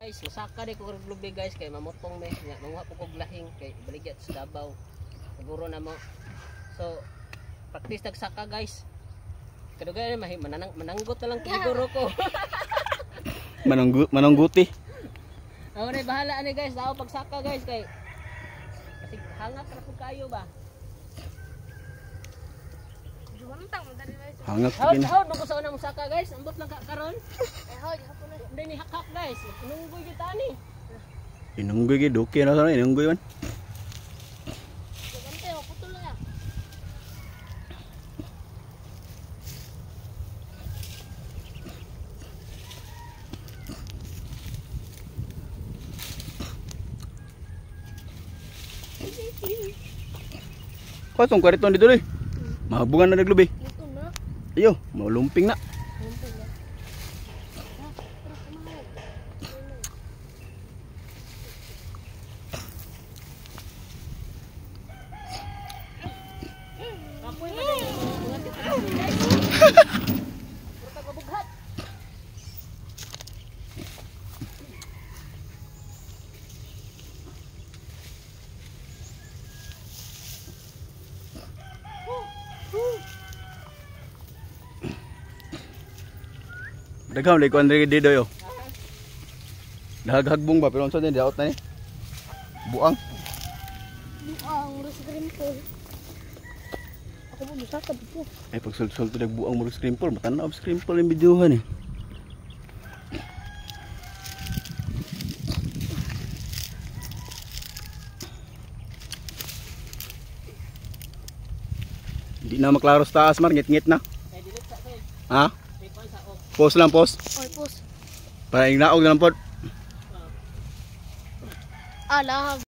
Guys, masaka di ko lubi guys kay mamutong me nga manguha po kog lahing kay baligya sa Davao. Siguro na mo. So, practice nagsaka guys. Kadugay mananggot na lang siguro ko. Manungguti. Ako na bahala ani guys, daw pagsaka guys kay kasi hangak ra pud kayo ba. Hangak Hawd din. hawd ko sa unang saka guys, ambot lang ka karon. Hawd hapon na. Hindi ni hakak guys. Nunggoy kita ni. Inunggoy gid okay na sana inunggoy man. Gante o putol na. Kosong kariton dito deh. Mahabungan na naglubi. Ito na. Ayo, mau lumping na. Dagham lay ko andre dito yo. Daghagbong ba pero unsa din daot na ni? Buang. Buang rus grimpol. Ako mo musaka dito. Ay pag sul-sul to buang mo scrimple, matanaw scrimple yung videohan eh. Hindi na maklaro sa taas, mar ngit-ngit na. Ha? Pause lang, pause. Oy, pause. Para ignaog na lang po. Ala.